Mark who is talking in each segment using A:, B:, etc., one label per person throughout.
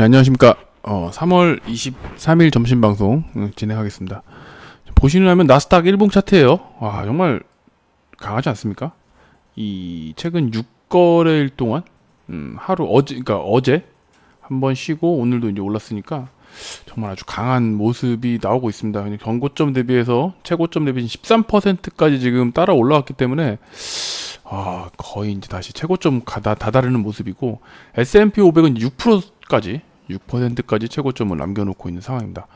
A: 네, 안녕하십니까. 3월 23일 점심 방송 진행하겠습니다. 보시려면 나스닥 일봉 차트예요. 와, 정말 강하지 않습니까? 이 최근 6거래일 동안 하루 그러니까 어제 한 번 쉬고 오늘도 이제 올랐으니까 정말 아주 강한 모습이 나오고 있습니다. 그냥 전고점 대비해서 최고점 대비 13%까지 지금 따라 올라왔기 때문에 거의 이제 다시 최고점 다다르는 모습이고, S&P 500은 6%까지 최고점을 남겨놓고 있는 상황입니다.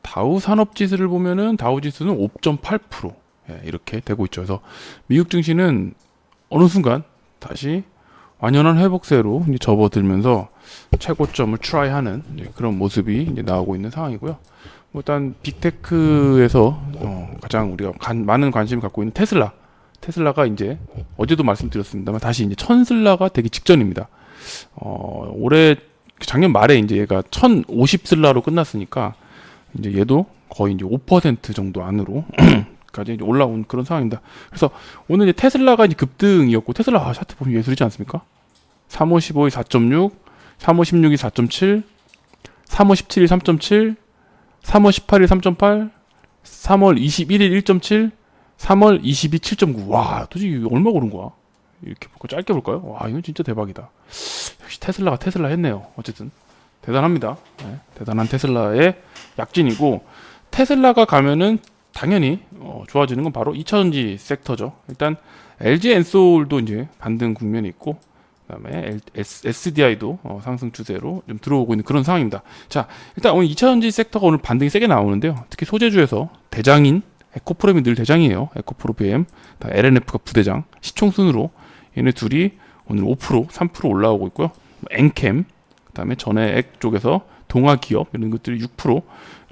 A: 다우 산업지수를 보면은 다우 지수는 5.8% 이렇게 되고 있죠. 그래서 미국 증시는 어느 순간 다시 완연한 회복세로 이제 접어들면서 최고점을 트라이하는 그런 모습이 이제 나오고 있는 상황이고요. 뭐 일단 빅테크에서 가장 우리가 많은 관심을 갖고 있는 테슬라가 이제 어제도 말씀드렸습니다만 다시 이제 천슬라가 되기 직전입니다. 올해 작년 말에 이제 얘가 1050슬라로 끝났으니까 이제 얘도 거의 이제 5% 정도 안으로 까지 이제 올라온 그런 상황입니다. 그래서 오늘 이제 테슬라가 이제 급등이었고, 테슬라 차트 보면 예술이지 않습니까? 3515이 4.6, 3516이 4.7, 3517이 3.7, 3518이 3.8, 3월 21일 1.7, 3월 22 7.9. 와, 도대체 얼마 오른 거야? 이렇게 볼까? 짧게 볼까요? 와, 이건 진짜 대박이다. 역시 테슬라가 테슬라 했네요. 어쨌든 대단합니다. 네, 대단한 테슬라의 약진이고, 테슬라가 가면은 당연히 좋아지는 건 바로 2차전지 섹터죠. 일단 LG 엔솔도 이제 반등 국면이 있고, 그다음에 SDI도 상승 추세로 좀 들어오고 있는 그런 상황입니다. 자, 일단 오늘 2차전지 섹터가 오늘 반등이 세게 나오는데요. 특히 소재주에서 대장인 에코프로이 늘 대장이에요. 에코프로 BM, LNF가 부대장, 시총순으로 얘네 둘이 오늘 5%, 3% 올라오고 있고요. 엔캠, 그다음에 전해액 쪽에서 동아기업 이런 것들이 6%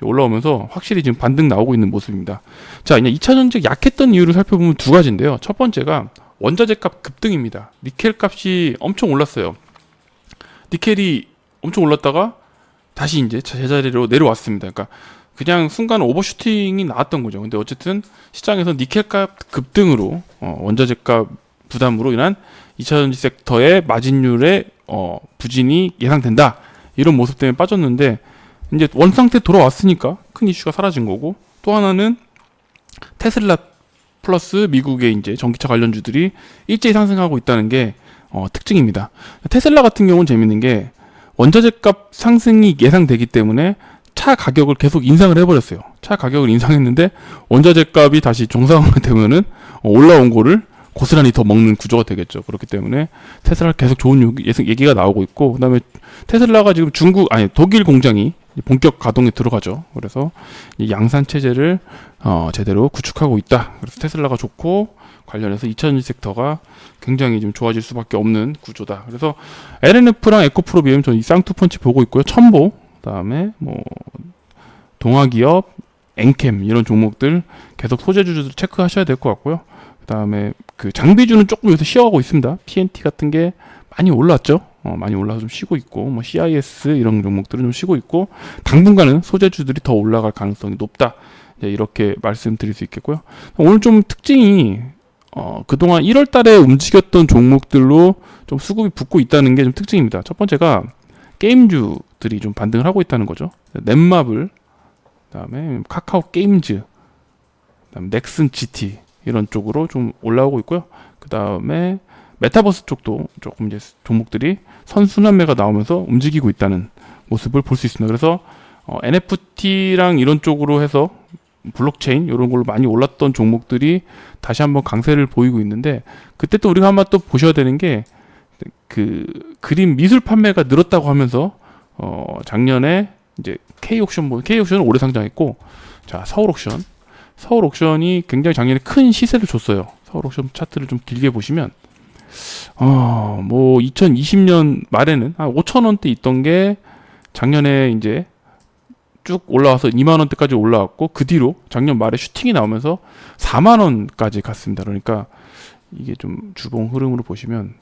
A: 올라오면서 확실히 지금 반등 나오고 있는 모습입니다. 자, 이제 2차전지 약했던 이유를 살펴보면 두 가지인데요. 첫 번째가 원자재 값 급등입니다. 니켈 값이 엄청 올랐어요. 니켈이 엄청 올랐다가 다시 이제 제자리로 내려왔습니다. 그러니까 그냥 순간 오버슈팅이 나왔던 거죠. 근데 어쨌든 시장에서 니켈 값 급등으로 원자재 값 부담으로 인한 2차전지 섹터의 마진율의 부진이 예상된다, 이런 모습 때문에 빠졌는데, 이제 원상태 돌아왔으니까 큰 이슈가 사라진 거고, 또 하나는 테슬라 플러스 미국의 이제 전기차 관련주들이 일제히 상승하고 있다는 게 특징입니다. 테슬라 같은 경우는 재밌는 게 원자재 값 상승이 예상되기 때문에 차 가격을 계속 인상을 해버렸어요. 차 가격을 인상했는데 원자재 값이 다시 정상화가 되면은 올라온 거를 고스란히 더 먹는 구조가 되겠죠. 그렇기 때문에 테슬라 계속 좋은 얘기가 나오고 있고, 그다음에 테슬라가 지금 독일 공장이 본격 가동에 들어가죠. 그래서 이 양산 체제를 제대로 구축하고 있다. 그래서 테슬라가 좋고, 관련해서 2차전지 섹터가 굉장히 좀 좋아질 수밖에 없는 구조다. 그래서 LNF랑 에코프로 BM 저는 이 쌍투펀치 보고 있고요. 첨보, 그다음에 뭐 동아기업, 엔캠 이런 종목들 계속 소재주들 체크하셔야 될 것 같고요. 그다음에 그 장비주는 조금 여기서 쉬어가고 있습니다. PNT 같은 게 많이 올랐죠. 많이 올라서 좀 쉬고 있고, 뭐 CIS 이런 종목들은 좀 쉬고 있고, 당분간은 소재주들이 더 올라갈 가능성이 높다. 이렇게 말씀드릴 수 있겠고요. 오늘 좀 특징이 그동안 1월달에 움직였던 종목들로 좀 수급이 붙고 있다는 게 좀 특징입니다. 첫 번째가 게임주들이 좀 반등을 하고 있다는 거죠. 넷마블, 그다음에 카카오 게임즈, 그다음에 넥슨 GT 이런 쪽으로 좀 올라오고 있고요. 그다음에 메타버스 쪽도 조금 이제 종목들이 선순환매가 나오면서 움직이고 있다는 모습을 볼 수 있습니다. 그래서 NFT랑 이런 쪽으로 해서 블록체인 이런 걸로 많이 올랐던 종목들이 다시 한번 강세를 보이고 있는데, 그때 또 우리가 한번 또 보셔야 되는 게 그 그림 미술 판매가 늘었다고 하면서 작년에 이제 K옥션은 올해 상장했고, 자, 서울옥션이 굉장히 작년에 큰 시세를 줬어요. 서울옥션 차트를 좀 길게 보시면 뭐 2020년 말에는 한 5,000원대 있던 게 작년에 이제 쭉 올라와서 2만원대까지 올라왔고, 그 뒤로 작년 말에 슈팅이 나오면서 4만원까지 갔습니다. 그러니까 이게 좀 주봉 흐름으로 보시면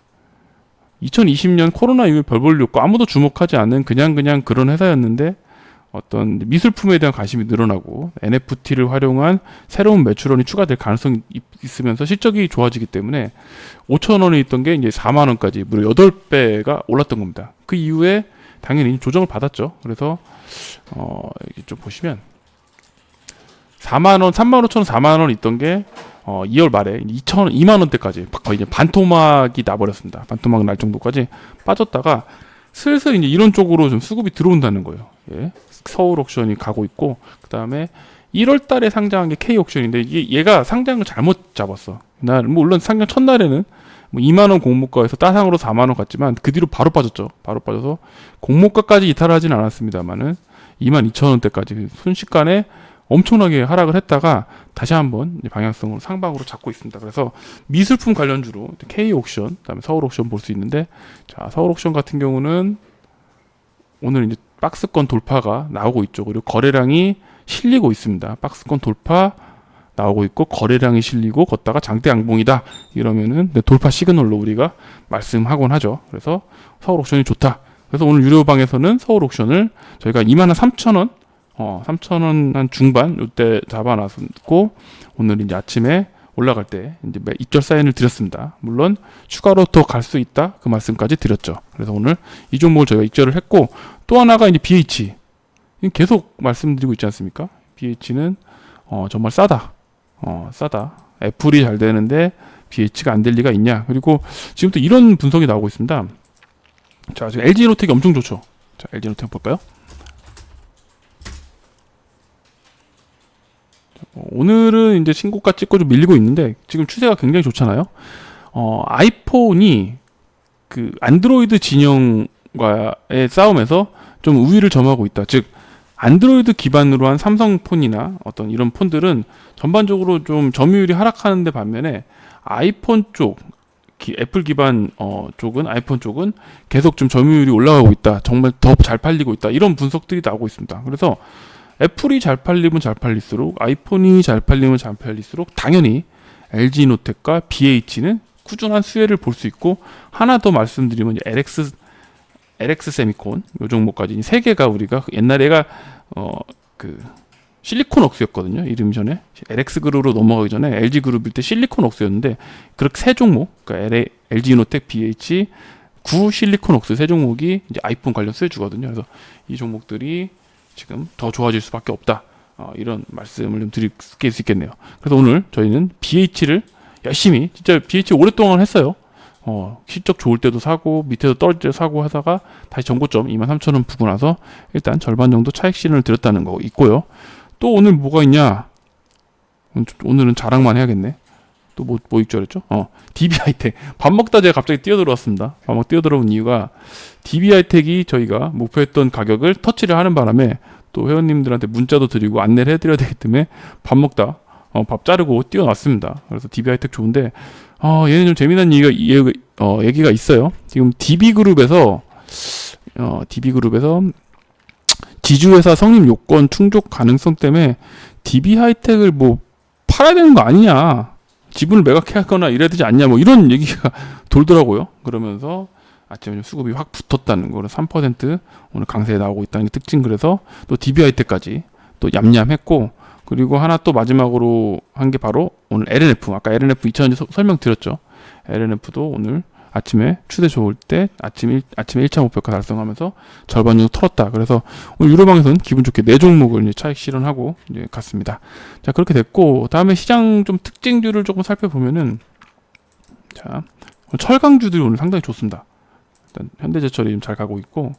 A: 2020년 코로나 이후에 별 볼일 없고 아무도 주목하지 않는 그냥 그런 회사였는데, 어떤 미술품에 대한 관심이 늘어나고 NFT를 활용한 새로운 매출원이 추가될 가능성이 있으면서 실적이 좋아지기 때문에 5,000원에 있던 게 이제 4만원까지 무려 8배가 올랐던 겁니다. 그 이후에 당연히 조정을 받았죠. 그래서 여기 좀 보시면 4만원, 35,000원, 4만원 있던 게 2월 말에 2,000원, 2만원대까지 거의 이제 반토막이 나버렸습니다. 반토막 날 정도까지 빠졌다가 슬슬 이제 이런 쪽으로 좀 수급이 들어온다는 거예요. 예. 서울 옥션이 가고 있고, 그 다음에 1월 달에 상장한 게 K 옥션인데 얘가 상장을 잘못 잡았어. 날 물론 상장 첫날에는 뭐 2만원 공모가에서 따상으로 4만원 갔지만 그 뒤로 바로 빠졌죠. 바로 빠져서 공모가까지 이탈하진 않았습니다만은 22,000원대까지 순식간에 엄청나게 하락을 했다가 다시 한번 방향성으로 상방으로 잡고 있습니다. 그래서 미술품 관련주로 K 옥션, 그다음에 서울 옥션 볼 수 있는데, 자, 서울 옥션 같은 경우는 오늘 이제 박스권 돌파가 나오고 있죠. 그리고 거래량이 실리고 있습니다. 박스권 돌파 나오고 있고 거래량이 실리고 걷다가 장대 양봉이다 이러면은 돌파 시그널로 우리가 말씀하곤 하죠. 그래서 서울 옥션이 좋다. 그래서 오늘 유료방에서는 서울 옥션을 저희가 23,000원 3,000원 한 중반 이때 잡아놨고, 오늘 이제 아침에 올라갈 때 이제 입절 사인을 드렸습니다. 물론 추가로 더 갈 수 있다 그 말씀까지 드렸죠. 그래서 오늘 이 종목을 저희가 입절을 했고, 또 하나가 이제 BH 계속 말씀드리고 있지 않습니까? BH는 정말 싸다. 싸다. 애플이 잘 되는데 BH가 안 될 리가 있냐. 그리고 지금 또 이런 분석이 나오고 있습니다. 자, 지금 LG노텍이 엄청 좋죠. 자, LG노텍 볼까요? 오늘은 이제 신고가 찍고 좀 밀리고 있는데 지금 추세가 굉장히 좋잖아요. 아이폰이 그 안드로이드 진영과의 싸움에서 좀 우위를 점하고 있다. 즉 안드로이드 기반으로 한 삼성폰이나 어떤 이런 폰들은 전반적으로 좀 점유율이 하락하는데 반면에 아이폰 쪽, 애플 기반 쪽은, 아이폰 쪽은 계속 좀 점유율이 올라가고 있다. 정말 더 잘 팔리고 있다. 이런 분석들이 나오고 있습니다. 그래서 애플이 잘 팔리면 잘 팔릴수록, 아이폰이 잘 팔리면 잘 팔릴수록 당연히 LG노텍과 BH는 꾸준한 수혜를 볼 수 있고, 하나 더 말씀드리면 이제 LX 세미콘 요 종목까지 세 개가 우리가 옛날에가 그 실리콘 옥스였거든요. 이름이 전에 LX 그룹으로 넘어가기 전에 LG 그룹일 때 실리콘 옥스였는데, 그렇게 세 종목, 그러니까 LG노텍, BH, 구 실리콘 옥스 세 종목이 이제 아이폰 관련 수혜 주거든요. 그래서 이 종목들이 지금 더 좋아질 수밖에 없다. 이런 말씀을 좀 드릴 수 있겠네요. 그래서 오늘 저희는 BH를 열심히, 진짜 BH 오랫동안 했어요. 실적 좋을 때도 사고 밑에도 떨어질 때 사고 하다가 다시 정고점 23,000원 부고 나서 일단 절반 정도 차익 실현을 드렸다는 거 있고요. 또 오늘 뭐가 있냐? 오늘은 자랑만 해야겠네. 또 뭐 입절했죠? DB하이텍. 밥 먹다 제가 갑자기 뛰어들어왔습니다. 밥 먹다 뛰어들어온 이유가 DB하이텍이 저희가 목표했던 가격을 터치를 하는 바람에 또 회원님들한테 문자도 드리고 안내를 해드려야 되기 때문에 밥 먹다 밥 자르고 뛰어났습니다. 그래서 DB하이텍 좋은데 얘는 좀 재미난 얘기가 있어요. 지금 DB그룹에서 지주회사 성립 요건 충족 가능성 때문에 DB하이텍을 뭐 팔아야 되는 거 아니냐, 지분을 매각하거나 이래야 되지 않냐, 뭐 이런 얘기가 돌더라고요. 그러면서 아침에 좀 수급이 확 붙었다는 거를 3% 오늘 강세에 나오고 있다는 게 특징. 그래서 또 DB하이텍까지 또 얌얌했고, 그리고 하나 또 마지막으로 한 게 바로 오늘 LNF. 아까 LNF 2000원 설명드렸죠. LNF도 오늘 아침에 추세 좋을 때 아침에 1차 목표가 달성하면서 절반 정도 털었다. 그래서 오늘 유로방에서는 기분 좋게 4종목을 이제 차익 실현하고 이제 갔습니다. 자, 그렇게 됐고, 다음에 시장 좀 특징주를 조금 살펴보면은, 자, 철강주들이 오늘 상당히 좋습니다. 일단 현대제철이 좀 잘 가고 있고,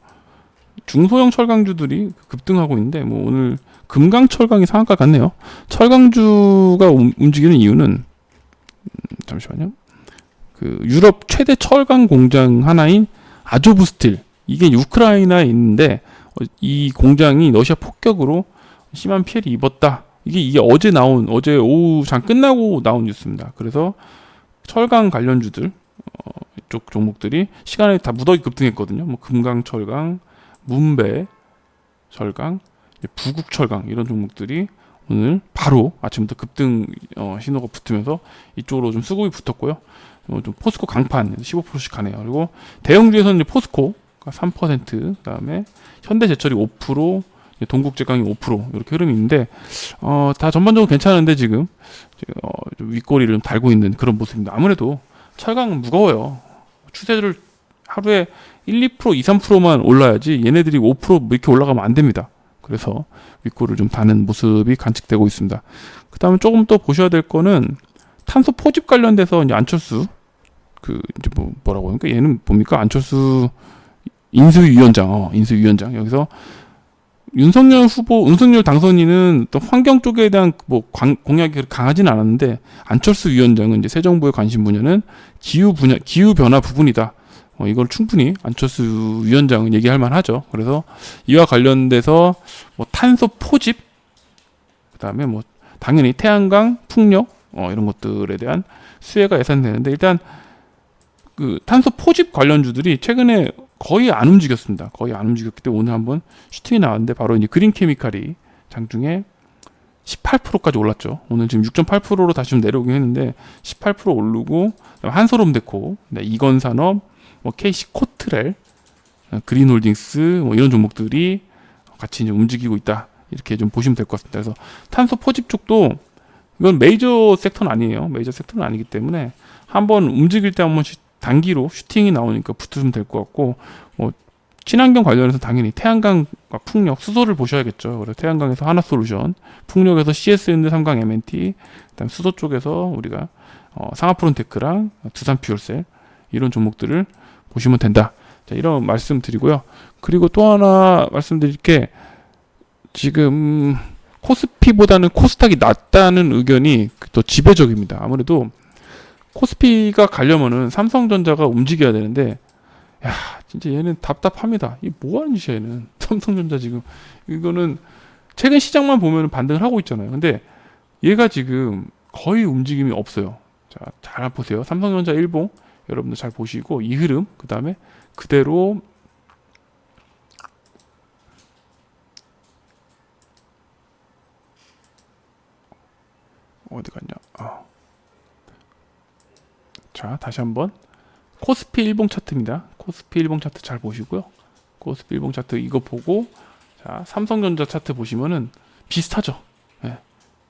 A: 중소형 철강주들이 급등하고 있는데, 뭐 오늘 금강철강이 상한가 같네요. 철강주가 움직이는 이유는, 잠시만요. 그 유럽 최대 철강 공장 하나인 아조브스틸, 이게 우크라이나에 있는데 이 공장이 러시아 폭격으로 심한 피해를 입었다. 이게 어제 오후 장 끝나고 나온 뉴스입니다. 그래서 철강 관련주들 이쪽 종목들이 시간에 다 무더기 급등했거든요. 뭐 금강철강, 문배철강, 부국철강 이런 종목들이 오늘 바로 아침부터 급등 신호가 붙으면서 이쪽으로 좀 수급이 붙었고요. 좀 포스코 강판 15%씩 가네요. 그리고 대형주에서는 포스코가 3%, 그다음에 현대제철이 5%, 동국제강이 5% 이렇게 흐름이 있는데 다 전반적으로 괜찮은데 지금 좀 윗꼬리를 좀 달고 있는 그런 모습입니다. 아무래도 철강은 무거워요. 추세를 하루에 1, 2%, 2, 3%만 올라야지 얘네들이 5% 이렇게 올라가면 안 됩니다. 그래서 윗골을 좀 다는 모습이 관측되고 있습니다. 그 다음에 조금 더 보셔야 될 거는 탄소 포집 관련돼서 이제 안철수 이제 뭐라고 하니까 얘는 뭡니까? 안철수 인수위원장 여기서 윤석열 당선인은 또 환경 쪽에 대한 공약이 그렇게 강하지는 않았는데 안철수 위원장은 이제 새 정부의 관심 분야는 기후 변화 부분이다. 이걸 충분히 안철수 위원장은 얘기할 만하죠. 그래서 이와 관련돼서 탄소 포집, 그다음에 당연히 태양광, 풍력 이런 것들에 대한 수혜가 예상되는데 일단 그 탄소 포집 관련주들이 최근에 거의 안 움직였습니다. 거의 안 움직였기 때문에 오늘 한번 슈팅이 나왔는데 바로 이제 그린 케미칼이 장중에 18%까지 올랐죠. 오늘 지금 6.8%로 다시 좀 내려오긴 했는데 18% 오르고 한솔홈데코, 이건산업, KC 코트렐, 그린홀딩스 이런 종목들이 같이 이제 움직이고 있다. 이렇게 좀 보시면 될 것 같습니다. 그래서 탄소 포집 쪽도 이건 메이저 섹터는 아니에요. 메이저 섹터는 아니기 때문에 한번 움직일 때 한 번씩 단기로 슈팅이 나오니까 붙으면 될 것 같고 친환경 관련해서 당연히 태양광과 풍력, 수소를 보셔야겠죠. 그래서 태양광에서 하나솔루션, 풍력에서 CSND, 삼강 M&T, 그다음 수소 쪽에서 우리가 상하프론테크랑 두산퓨얼셀 이런 종목들을 보시면 된다. 자, 이런 말씀 드리고요. 그리고 또 하나 말씀드릴 게 지금 코스피보다는 코스닥이 낫다는 의견이 또 지배적입니다. 아무래도 코스피가 가려면은 삼성전자가 움직여야 되는데, 야, 진짜 얘는 답답합니다. 이 뭐 하는 짓이야, 얘는. 삼성전자 지금. 이거는 최근 시장만 보면 반등을 하고 있잖아요. 근데 얘가 지금 거의 움직임이 없어요. 자, 잘 보세요. 삼성전자 일봉. 여러분들 잘 보시고, 이 흐름, 그 다음에 그대로 어디 갔냐. 자, 다시 한번 코스피 일봉 차트입니다. 코스피 일봉 차트 잘 보시고요. 코스피 일봉 차트 이거 보고, 자, 삼성전자 차트 보시면은 비슷하죠. 예.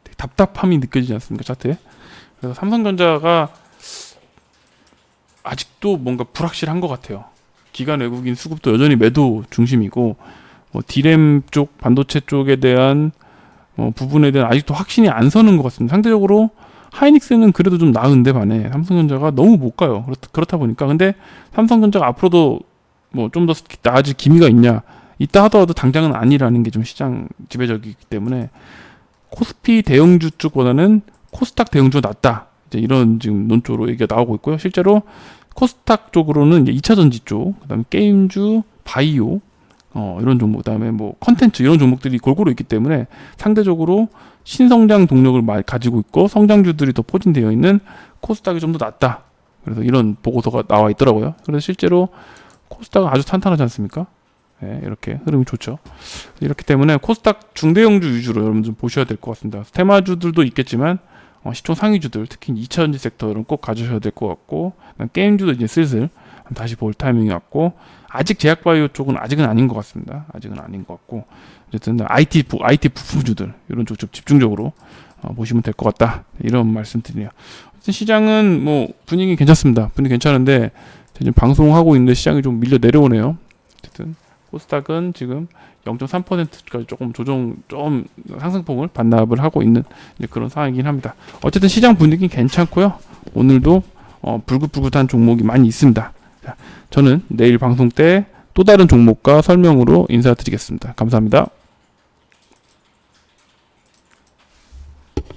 A: 되게 답답함이 느껴지지 않습니까, 차트에? 그래서 삼성전자가 아직도 뭔가 불확실한 것 같아요. 기관 외국인 수급도 여전히 매도 중심이고, 디램 쪽, 반도체 쪽에 대한 부분에 대한 아직도 확신이 안 서는 것 같습니다. 상대적으로 하이닉스는 그래도 좀 나은데 반해 삼성전자가 너무 못 가요. 그렇다 보니까. 근데 삼성전자가 앞으로도 좀 더 나아질 기미가 있다 하더라도 당장은 아니라는 게 좀 시장 지배적이기 때문에 코스피 대형주 쪽보다는 코스닥 대형주가 낫다. 이제 이런 지금 논조로 얘기가 나오고 있고요. 실제로 코스닥 쪽으로는 이제 2차 전지 쪽, 그다음에 게임주, 바이오, 이런 종목, 그다음에 컨텐츠 이런 종목들이 골고루 있기 때문에 상대적으로 신성장 동력을 가지고 있고 성장주들이 더 포진되어 있는 코스닥이 좀 더 낫다. 그래서 이런 보고서가 나와 있더라고요. 그래서 실제로 코스닥은 아주 탄탄하지 않습니까? 네, 이렇게 흐름이 좋죠. 이렇기 때문에 코스닥 중대형주 위주로 여러분 좀 보셔야 될 것 같습니다. 테마주들도 있겠지만 시총 상위주들, 특히 2차전지 섹터는 꼭 가주셔야 될 것 같고, 게임주도 이제 슬슬 다시 볼 타이밍이 왔고, 아직 제약바이오 쪽은 아직은 아닌 것 같습니다. 아직은 아닌 것 같고, 어쨌든 IT 부품주들 이런 쪽 좀 집중적으로 보시면 될 것 같다. 이런 말씀드리네요. 시장은 분위기 괜찮습니다. 분위기 괜찮은데 지금 방송하고 있는데 시장이 좀 밀려 내려오네요. 어쨌든 코스닥은 지금 0.3%까지 조금 좀 상승폭을 반납을 하고 있는 그런 상황이긴 합니다. 어쨌든 시장 분위기 괜찮고요. 오늘도 불긋불긋한 종목이 많이 있습니다. 자, 저는 내일 방송 때 또 다른 종목과 설명으로 인사드리겠습니다. 감사합니다.